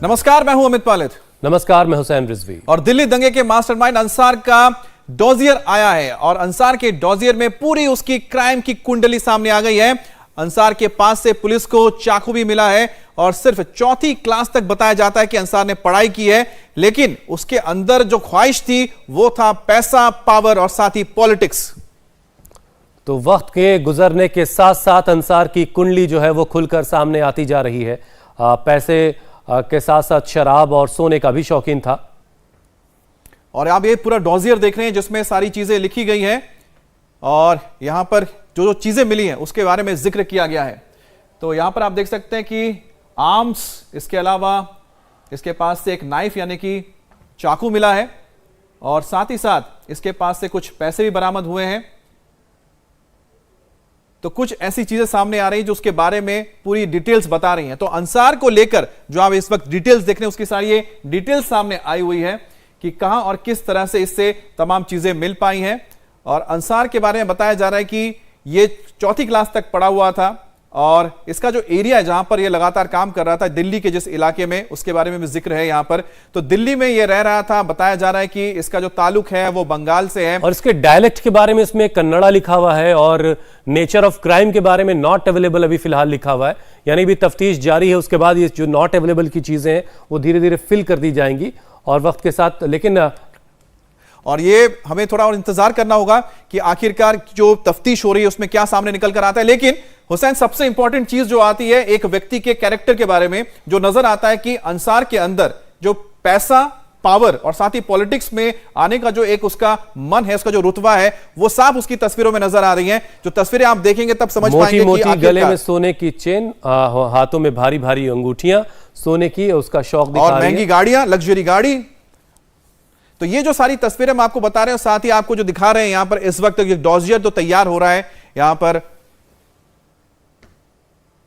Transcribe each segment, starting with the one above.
नमस्कार, मैं हूं अमित पालित। नमस्कार, मैं हुसैन रिजवी। और दिल्ली दंगे के मास्टरमाइंड अंसार का डॉजियर आया है और अंसार के डॉजियर में पूरी उसकी क्राइम की कुंडली सामने आ गई है। अंसार के पास से पुलिस को चाकू भी मिला है और सिर्फ चौथी क्लास तक बताया जाता है कि अंसार ने पढ़ाई की है, लेकिन उसके अंदर जो ख्वाहिश थी वो था पैसा, पावर और साथ ही पॉलिटिक्स। तो वक्त के गुजरने के साथ साथ अंसार की कुंडली जो है वो खुलकर सामने आती जा रही है। पैसे के साथ साथ शराब और सोने का भी शौकीन था। और आप ये पूरा डॉजियर देख रहे हैं जिसमें सारी चीजें लिखी गई हैं और यहां पर जो चीजें मिली हैं उसके बारे में जिक्र किया गया है। तो यहां पर आप देख सकते हैं कि आर्म्स, इसके अलावा इसके पास से एक नाइफ यानी कि चाकू मिला है और साथ ही साथ इसके पास से कुछ पैसे भी बरामद हुए हैं। तो कुछ ऐसी चीजें सामने आ रही हैं जो उसके बारे में पूरी डिटेल्स बता रही हैं। तो अंसार को लेकर जो आप इस वक्त डिटेल्स देख रहे हैं उसकी सारी ये डिटेल्स सामने आई हुई है कि कहां और किस तरह से इससे तमाम चीजें मिल पाई हैं। और अंसार के बारे में बताया जा रहा है कि ये चौथी क्लास तक पढ़ा हुआ था और इसका जो एरिया है जहां पर ये लगातार काम कर रहा था, दिल्ली के जिस इलाके में, उसके बारे में भी जिक्र है यहां पर। तो दिल्ली में ये रह रहा था। बताया जा रहा है कि इसका जो ताल्लुक है वो बंगाल से है। और इसके डायलेक्ट के बारे में इसमें कन्नड़ा लिखा हुआ है और नेचर ऑफ क्राइम के बारे में नॉट अवेलेबल अभी फिलहाल लिखा हुआ है, यानी भी तफ्तीश जारी है। उसके बाद ये जो नॉट अवेलेबल की चीजें हैं वो धीरे धीरे फिल कर दी जाएंगी और वक्त के साथ। लेकिन और ये हमें थोड़ा और इंतजार करना होगा कि आखिरकार जो तफ्तीश हो रही है उसमें क्या सामने निकल कर आता है। लेकिन हुसैन, सबसे इंपॉर्टेंट चीज जो आती है एक व्यक्ति के कैरेक्टर के बारे में, जो नजर आता है कि अंसार के अंदर जो पैसा, पावर और साथ ही पॉलिटिक्स में आने का जो एक उसका मन है, उसका जो रुतबा है, वो साफ उसकी तस्वीरों में नजर आ रही हैं। जो तस्वीरें आप देखेंगे तब समझ पाएंगे कि गले में सोने की चेन, हाथों में भारी भारी अंगूठियां सोने की, उसका शौक दिखा रही है। और महंगी गाड़ियां, लग्जरी गाड़ी। तो ये जो सारी तस्वीरें हम आपको बता रहे हैं, साथ ही आपको जो दिखा रहे हैं यहां पर इस वक्त ये डॉजियर तो तैयार हो रहा है यहां पर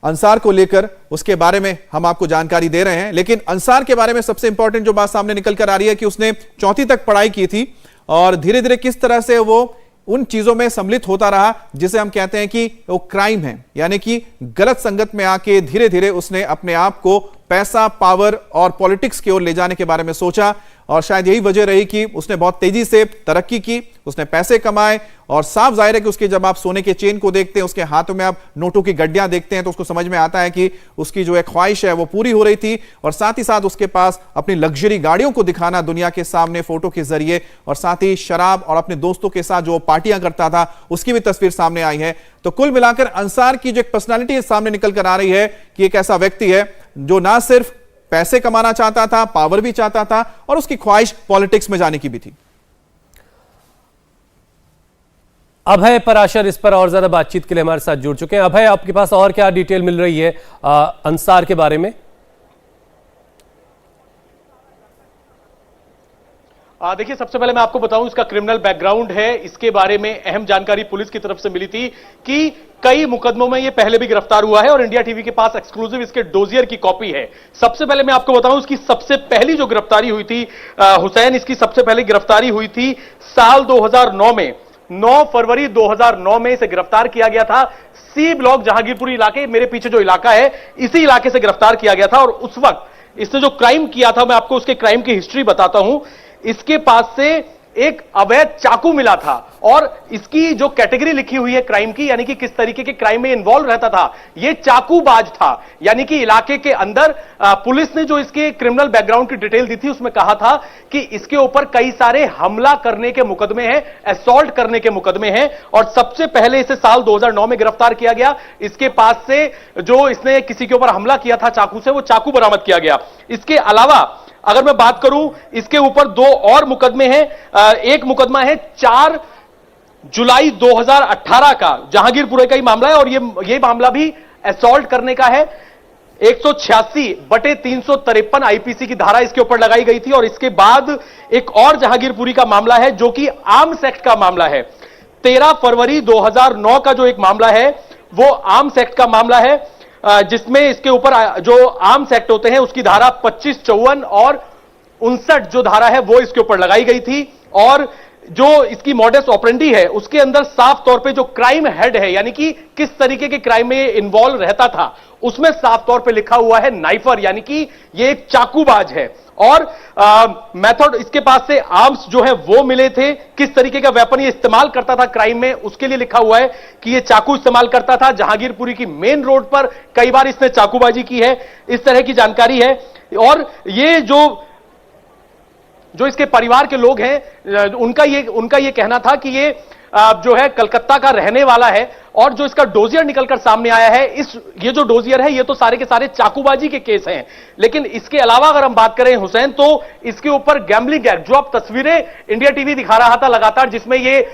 अंसार को लेकर, उसके बारे में हम आपको जानकारी दे रहे हैं। लेकिन अंसार के बारे में सबसे इंपॉर्टेंट जो बात सामने निकल कर आ रही है कि उसने चौथी तक पढ़ाई की थी और धीरे धीरे किस तरह से वो उन चीजों में सम्मिलित होता रहा जिसे हम कहते हैं कि वो क्राइम है, यानी कि गलत संगत में आके धीरे धीरे उसने अपने आप को पैसा, पावर और पॉलिटिक्स की ओर ले जाने के बारे में सोचा। और शायद यही वजह रही कि उसने बहुत तेजी से तरक्की की, उसने पैसे कमाए। और साफ जाहिर है कि उसके जब आप सोने के चेन को देखते हैं, उसके हाथों में आप नोटों की गड्डियां देखते हैं, तो उसको समझ में आता है कि उसकी जो एक ख्वाहिश है वो पूरी हो रही थी। और साथ ही साथ उसके पास अपनी लग्जरी गाड़ियों को दिखाना दुनिया के सामने फोटो के जरिए, और साथ ही शराब और अपने दोस्तों के साथ जो पार्टियां करता था उसकी भी तस्वीर सामने आई है। तो कुल मिलाकर अंसार की जो एक पर्सनालिटी सामने निकल कर आ रही है कि एक ऐसा व्यक्ति है जो ना सिर्फ पैसे कमाना चाहता था, पावर भी चाहता था और उसकी ख्वाहिश पॉलिटिक्स में जाने की भी थी। अभय पराशर इस पर और ज्यादा बातचीत के लिए हमारे साथ जुड़ चुके हैं। अभय, आपके पास और क्या डिटेल मिल रही है अंसार के बारे में? देखिए, सबसे पहले मैं आपको बताऊं इसका क्रिमिनल बैकग्राउंड है, इसके बारे में अहम जानकारी पुलिस की तरफ से मिली थी कि कई मुकदमों में ये पहले भी गिरफ्तार हुआ है और इंडिया टीवी के पास एक्सक्लूसिव इसके डोजियर की कॉपी है। सबसे पहले मैं आपको बताऊं इसकी सबसे पहली जो गिरफ्तारी हुई थी हुसैन, इसकी सबसे पहली गिरफ्तारी हुई थी साल 2009 में। 9 फरवरी 2009 में इसे गिरफ्तार किया गया था। सी ब्लॉक जहांगीरपुरी इलाके, मेरे पीछे जो इलाका है, इसी इलाके से गिरफ्तार किया गया था। और उस वक्त इसने जो क्राइम किया था, मैं आपको उसके क्राइम की हिस्ट्री बताता हूं। इसके पास से एक अवैध चाकू मिला था और इसकी जो कैटेगरी लिखी हुई है क्राइम की, यानी कि किस तरीके के क्राइम में इन्वॉल्व रहता था, यह चाकूबाज था। यानी कि इलाके के अंदर पुलिस ने जो इसके क्रिमिनल बैकग्राउंड की डिटेल दी थी उसमें कहा था कि इसके ऊपर कई सारे हमला करने के मुकदमे हैं, असॉल्ट करने के मुकदमे हैं। और सबसे पहले इसे साल 2009 में गिरफ्तार किया गया। इसके पास से जो इसने किसी के ऊपर हमला किया था चाकू से, वो चाकू बरामद किया गया। इसके अलावा अगर मैं बात करूं, इसके ऊपर 2 और मुकदमे हैं। एक मुकदमा है 4 जुलाई 2018 का, जहांगीरपुरे का ही मामला है और ये मामला भी असॉल्ट करने का है। 186/353 आईपीसी की धारा इसके ऊपर लगाई गई थी। और इसके बाद एक और जहांगीरपुरी का मामला है जो कि आर्म्स एक्ट का मामला है। 13 फरवरी 2009 का जो एक मामला है वो आर्म्स एक्ट का मामला है, जिसमें इसके ऊपर जो आर्म्स एक्ट होते हैं उसकी धारा 25, 54 और 59 जो धारा है वो इसके ऊपर लगाई गई थी। और जो इसकी मॉडस ऑपरेंडी है उसके अंदर साफ तौर पे जो क्राइम हेड है, यानी कि किस तरीके के क्राइम में इन्वॉल्व रहता था, उसमें साफ तौर पे लिखा हुआ है नाइफर, यानी कि ये एक चाकूबाज है। और मेथड इसके पास से आर्म्स जो है वो मिले थे, किस तरीके का वेपन ये इस्तेमाल करता था क्राइम में, उसके लिए लिखा हुआ है कि ये चाकू इस्तेमाल करता था। जहांगीरपुरी की मेन रोड पर कई बार इसने चाकूबाजी की है, इस तरह की जानकारी है। और ये जो इसके परिवार के लोग हैं, उनका ये कहना था कि ये जो है कलकत्ता का रहने वाला है। और जो इसका डोजियर निकलकर सामने आया है, ये जो डोजियर है ये तो सारे के सारे चाकूबाजी के केस हैं। लेकिन इसके अलावा अगर हम बात करें हुसैन, तो इसके ऊपर गैम्बलिंग एक्ट, जो आप तस्वीरें इंडिया टीवी दिखा रहा था लगातार, जिसमें ये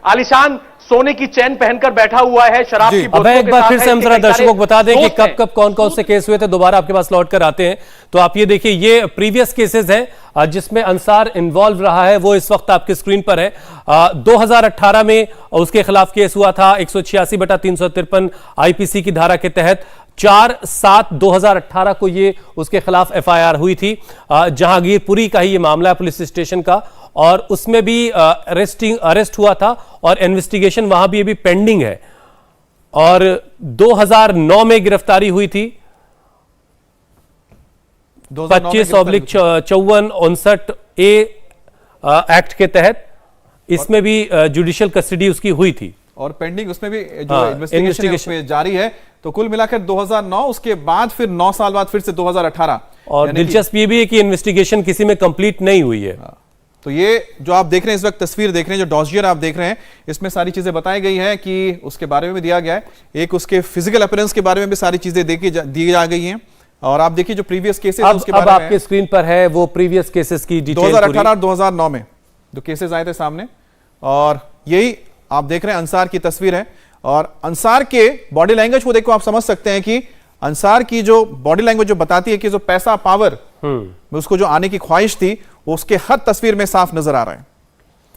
आलिशान सोने की चैन पहनकर बैठा हुआ है, शराब की बोतलों एक बार फिर से हम जरा दर्शकों को बता दें कि कब कब कौन कौन से केस हुए थे, दोबारा आपके पास लौट कर आते हैं। तो आप ये देखिए, ये प्रीवियस केसेस हैं जिसमें अंसार इन्वॉल्व रहा है, वो इस वक्त आपकी स्क्रीन पर है। 2018 में उसके खिलाफ केस हुआ था 186/353 आईपीसी की धारा के तहत। 4/7/2018 को ये उसके खिलाफ एफआईआर हुई थी। जहांगीरपुरी का ही ये मामला है, पुलिस स्टेशन का, और उसमें भी अरेस्ट हुआ था और इन्वेस्टिगेशन वहां भी अभी पेंडिंग है। और 2009 में गिरफ्तारी हुई थी 25/54/59 एक्ट के तहत, इसमें भी जुडिशियल कस्टडी उसकी हुई थी और पेंडिंग उसमें भी जो इन्वेस्टिगेशन जारी है। तो कुल मिलाकर 2009, उसके बाद फिर 9 साल बाद फिर से 2018। और दिलचस्प ये भी है कि इन्वेस्टिगेशन किसी में कंप्लीट नहीं हुई है। तो ये जो आप देख रहे हैं इस वक्त तस्वीर देख रहे हैं, जो डॉजियर आप देख रहे हैं, इसमें सारी चीजें बताई गई हैं कि उसके बारे में भी दिया गया है। एक उसके फिजिकल अपीयरेंस के बारे में भी सारी चीजें दी जा गई हैं। और आप देखिए जो प्रीवियस केसेस उसके बारे में आपके स्क्रीन पर है वो प्रीवियस केसेस की डिटेल 2018 और 2009 में जो केसेस आए थे सामने। और यही आप देख रहे हैं अंसार की तस्वीर है। और अंसार के बॉडी लैंग्वेज को देखो, आप समझ सकते हैं कि अंसार की जो बॉडी लैंग्वेज जो बताती है कि जो पैसा पावर में उसको जो आने की ख्वाहिश थी, वो उसके हर तस्वीर में साफ नजर आ रहा है।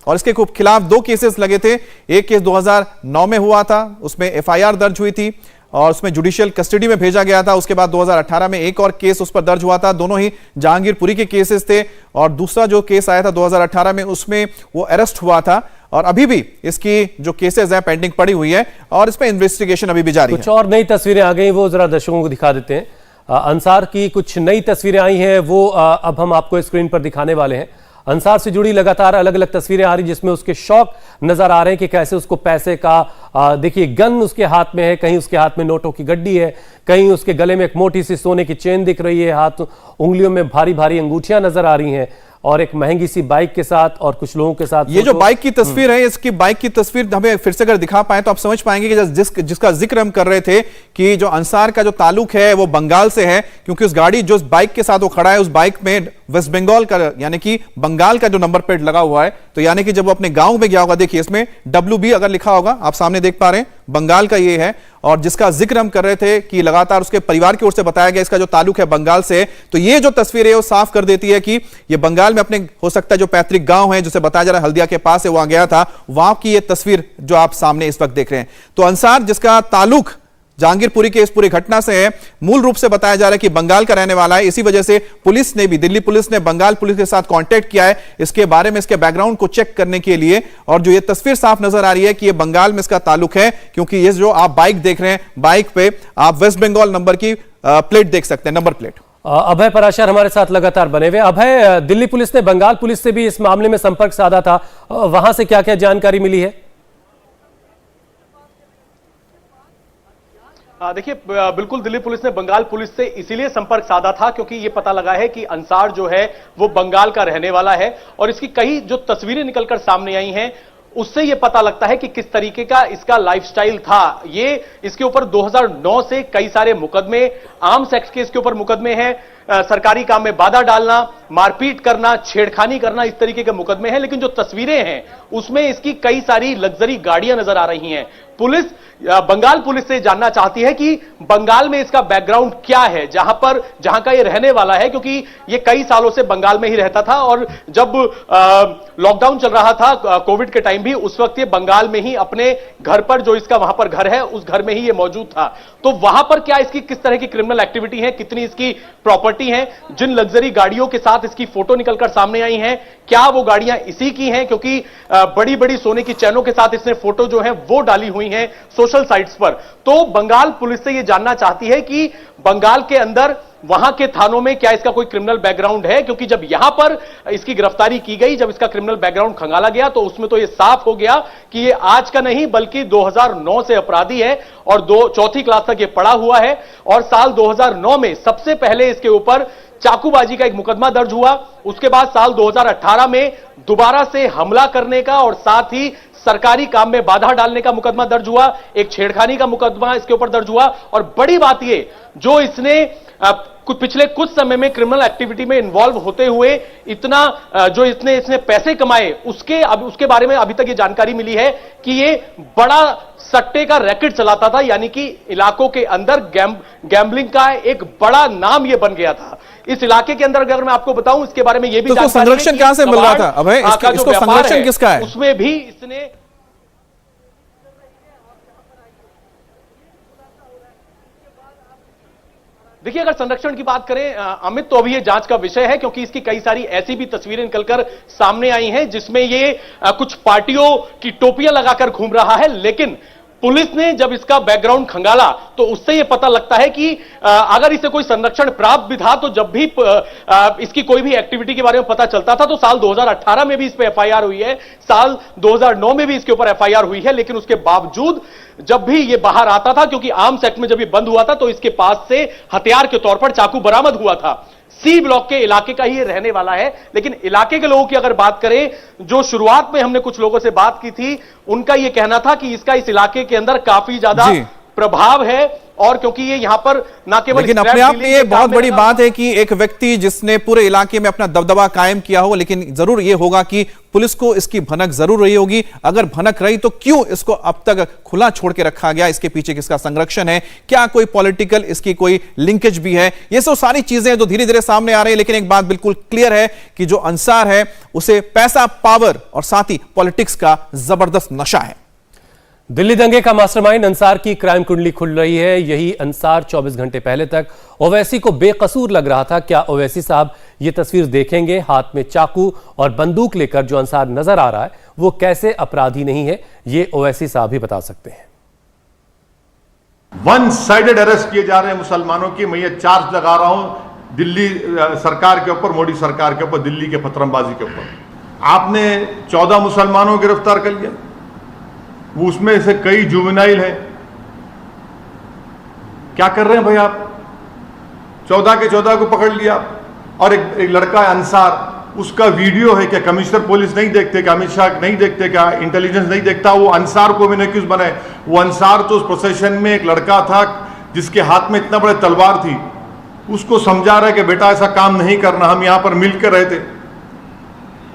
और इसके खिलाफ 2 केसेस लगे थे। एक केस 2009 में हुआ था, उसमें एफआईआर दर्ज हुई थी और उसमें जुडिशियल कस्टडी में भेजा गया था। उसके बाद 2018 में एक और केस उस पर दर्ज हुआ था, दोनों ही जहांगीरपुरी के केसेस थे। और दूसरा जो केस आया था 2018 में, उसमें वो अरेस्ट हुआ था। और अभी भी इसकी जो केसेस है पेंडिंग पड़ी हुई है और इस पर इन्वेस्टिगेशन अभी भी जारी है। कुछ और नई तस्वीरें आ गई, वो जरा दर्शकों को दिखा देते हैं। अंसार की कुछ नई तस्वीरें आई हैं, वो अब हम आपको स्क्रीन पर दिखाने वाले हैं। अंसार से जुड़ी लगातार अलग अलग तस्वीरें आ रही, जिसमें उसके शौक नजर आ रहे हैं कि कैसे उसको पैसे का, देखिए गन उसके हाथ में है, कहीं उसके हाथ में नोटों की गड्डी है, कहीं उसके गले में एक मोटी सी सोने की चेन दिख रही है, हाथ उंगलियों में भारी भारी अंगूठियां नजर आ रही हैं, और एक महंगी सी बाइक के साथ और कुछ लोगों के साथ। ये जो बाइक की तस्वीर है, इसकी बाइक की तस्वीर हमें फिर से अगर दिखा पाए तो आप समझ पाएंगे कि जिसका जिक्र हम कर रहे थे कि जो अंसार का जो ताल्लुक है वो बंगाल से है, क्योंकि उस गाड़ी जो बाइक के साथ वो खड़ा है, उस बाइक में वेस्ट बंगाल का यानी कि बंगाल का जो नंबर प्लेट लगा हुआ है। तो यानी कि जब वो अपने गांव में गया होगा, देखिए इसमें WB अगर लिखा होगा, आप सामने देख पा रहे हैं, बंगाल का ये है। और जिसका जिक्र हम कर रहे थे कि लगातार उसके परिवार की ओर से बताया गया इसका जो ताल्लुक है बंगाल से। तो ये जो तस्वीर है वो साफ कर देती है कि ये बंगाल में अपने, हो सकता है जो पैतृक गांव है जिसे बताया जा रहा है हल्दिया के पास है, वहां गया था, वहां की ये तस्वीर जो आप सामने इस वक्त देख रहे हैं। तो अंसार जिसका ताल्लुक जहांगीरपुरी के इस पूरी घटना से है, मूल रूप से बताया जा रहा है कि बंगाल का रहने वाला है। इसी वजह से पुलिस ने भी, दिल्ली पुलिस ने बंगाल पुलिस के साथ कांटेक्ट किया है इसके बारे में, इसके बैकग्राउंड को चेक करने के लिए। और जो ये तस्वीर साफ नजर आ रही है कि ये बंगाल में इसका ताल्लुक है, क्योंकि ये जो आप बाइक देख रहे हैं, बाइक पे आप वेस्ट बंगाल नंबर की प्लेट देख सकते हैं, नंबर प्लेट। अभय पराशर हमारे साथ लगातार बने हुए। अभय, दिल्ली पुलिस ने बंगाल पुलिस से भी इस मामले में संपर्क साधा था, वहां से क्या क्या जानकारी मिली है? देखिए, बिल्कुल दिल्ली पुलिस ने बंगाल पुलिस से इसीलिए संपर्क साधा था क्योंकि यह पता लगा है कि अंसार जो है वो बंगाल का रहने वाला है। और इसकी कई जो तस्वीरें निकलकर सामने आई हैं उससे यह पता लगता है कि किस तरीके का इसका लाइफस्टाइल था। ये इसके ऊपर 2009 से कई सारे मुकदमे, आर्म्स एक्ट के इसके ऊपर मुकदमे हैं, सरकारी काम में बाधा डालना, मारपीट करना, छेड़खानी करना, इस तरीके के मुकदमे हैं। लेकिन जो तस्वीरें हैं उसमें इसकी कई सारी लग्जरी गाड़ियां नजर आ रही हैं। पुलिस, बंगाल पुलिस से जानना चाहती है कि बंगाल में इसका बैकग्राउंड क्या है, जहां का ये रहने वाला है, क्योंकि ये कई सालों से बंगाल में ही रहता था और जब लॉकडाउन चल रहा था कोविड के टाइम भी, उस वक्त ये बंगाल में ही अपने घर पर, जो इसका वहां पर घर है, उस घर में ही ये मौजूद था। तो वहां पर क्या इसकी किस तरह की क्रिमिनल एक्टिविटी है, कितनी इसकी प्रॉपर्टी है, जिन लग्जरी गाड़ियों के साथ इसकी फोटो निकलकर सामने आई हैं, क्या वो गाड़ियां इसी की हैं, क्योंकि बड़ी बड़ी सोने की चैनों के साथ इसने फोटो जो है वो डाली हुई हैं सोशल साइट्स पर। तो बंगाल पुलिस से यह जानना चाहती है कि बंगाल के अंदर वहां के थानों में क्या इसका कोई क्रिमिनल बैकग्राउंड है, क्योंकि जब यहां पर इसकी गिरफ्तारी की गई, जब इसका क्रिमिनल बैकग्राउंड खंगाला गया, तो उसमें तो यह साफ हो गया कि यह आज का नहीं बल्कि 2009 से अपराधी है और चौथी क्लास तक यह पढ़ा हुआ है। और साल 2009 में सबसे पहले इसके ऊपर चाकूबाजी का एक मुकदमा दर्ज हुआ। उसके बाद साल 2018 में दोबारा से हमला करने का और साथ ही सरकारी काम में बाधा डालने का मुकदमा दर्ज हुआ, एक छेड़खानी का मुकदमा इसके ऊपर दर्ज हुआ। और बड़ी बात यह, जो इसने पिछले कुछ समय में क्रिमिनल एक्टिविटी में इन्वॉल्व होते हुए जो इसने पैसे कमाए, उसके बारे में अभी तक ये जानकारी मिली है कि ये बड़ा सट्टे का रैकेट चलाता था, यानी कि इलाकों के अंदर गैम्बलिंग का एक बड़ा नाम ये बन गया था। इस इलाके के अंदर अगर मैं आपको बताऊं, इसके बारे में ये भी तो संरक्षण कहां से मिल रहा था? अब इसको संरक्षण किसका है? उसमें भी इसने देखिए, अगर संरक्षण की बात करें अमित, तो अभी ये जांच का विषय है, क्योंकि इसकी कई सारी ऐसी भी तस्वीरें निकलकर सामने आई हैं जिसमें ये कुछ पार्टियों की टोपियां लगाकर घूम रहा है। लेकिन पुलिस ने जब इसका बैकग्राउंड खंगाला तो उससे यह पता लगता है कि अगर इसे कोई संरक्षण प्राप्त भी था, तो जब भी इसकी कोई भी एक्टिविटी के बारे में पता चलता था तो साल 2018 में भी इस पे एफआईआर हुई है, साल 2009 में भी इसके ऊपर एफआईआर हुई है। लेकिन उसके बावजूद जब भी ये बाहर आता था, क्योंकि आर्म्स एक्ट में जब ये बंद हुआ था, तो इसके पास से हथियार के तौर पर चाकू बरामद हुआ था। सी ब्लॉक के इलाके का ही ये रहने वाला है। लेकिन इलाके के लोगों की अगर बात करें, जो शुरुआत में हमने कुछ लोगों से बात की थी, उनका यह कहना था कि इसका इस इलाके के अंदर काफी ज्यादा प्रभाव है। और क्योंकि ये यहां पर ना केवल, लेकिन अपने आप में ये बहुत बड़ी बात है कि एक व्यक्ति जिसने पूरे इलाके में अपना दबदबा कायम किया हो, लेकिन जरूर ये होगा कि पुलिस को इसकी भनक जरूर रही होगी। अगर भनक रही तो क्यों इसको अब तक खुला छोड़ के रखा गया? इसके पीछे किसका संरक्षण है? क्या कोई पॉलिटिकल इसकी कोई लिंकेज भी है? ये सब सारी चीजें जो धीरे धीरे सामने आ रही है। लेकिन एक बात बिल्कुल क्लियर है कि जो अंसार है उसे पैसा, पावर और साथ ही पॉलिटिक्स का जबरदस्त नशा है। दिल्ली दंगे का मास्टरमाइंड अंसार की क्राइम कुंडली खुल रही है। यही अंसार 24 घंटे पहले तक ओवैसी को बेकसूर लग रहा था। क्या ओवैसी साहब ये तस्वीर देखेंगे? हाथ में चाकू और बंदूक लेकर जो अंसार नजर आ रहा है वो कैसे अपराधी नहीं है, ये ओवैसी साहब ही बता सकते हैं। वन साइडेड अरेस्ट किए जा रहे हैं मुसलमानों की। मैं ये चार्ज लगा रहा हूं दिल्ली सरकार के ऊपर, मोदी सरकार के ऊपर, दिल्ली के पथरमबाजी के ऊपर। आपने 14 मुसलमानों को गिरफ्तार कर लिया, वो उसमें से कई जुवेनाइल है। क्या कर रहे हैं भाई आप? 14 के 14 को पकड़ लिया। और एक लड़का है अंसार, उसका वीडियो है। क्या कमिश्नर पुलिस नहीं देखते? क्या अमित शाह नहीं देखते? क्या इंटेलिजेंस नहीं देखता? वो अंसार को मैंने क्यों बनाए? वो अंसार तो उस प्रोसेशन में एक लड़का था जिसके हाथ में इतना बड़ा तलवार थी। उसको समझा रहा है कि बेटा ऐसा काम नहीं करना, हम यहां पर मिलकर रहते,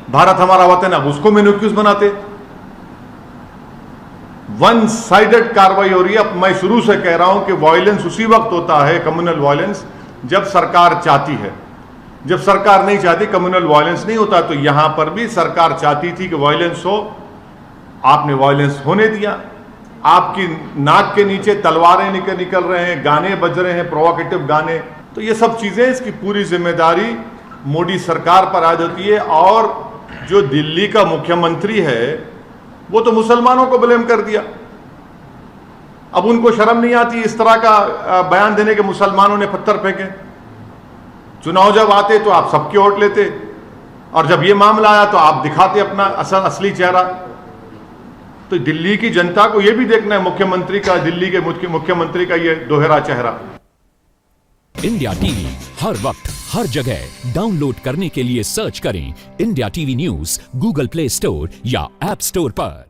भारत हमारा वतन है। उसको मैंने क्यों बनाते? वन साइडेड कार्रवाई हो रही है। अब मैं शुरू से कह रहा हूं कि वायलेंस उसी वक्त होता है, कम्युनल वायलेंस, जब सरकार चाहती है। जब सरकार नहीं चाहती, कम्युनल वायलेंस नहीं होता। तो यहां पर भी सरकार चाहती थी कि वायलेंस हो, आपने वायलेंस होने दिया। आपकी नाक के नीचे तलवारें निकल रहे हैं, गाने बज रहे हैं, प्रोवोकेटिव गाने। तो ये सब चीजें, इसकी पूरी जिम्मेदारी मोदी सरकार पर आ जाती है। और जो दिल्ली का मुख्यमंत्री है वो तो मुसलमानों को ब्लेम कर दिया। अब उनको शर्म नहीं आती इस तरह का बयान देने के मुसलमानों ने पत्थर फेंके। चुनाव जब आते तो आप सबके वोट लेते, और जब ये मामला आया तो आप दिखाते अपना असली चेहरा। तो दिल्ली की जनता को यह भी देखना है मुख्यमंत्री का, दिल्ली के मुख्यमंत्री का ये दोहरा चेहरा। इंडिया टीवी हर वक्त हर जगह डाउनलोड करने के लिए सर्च करें India TV news Google play store या ऐप स्टोर पर।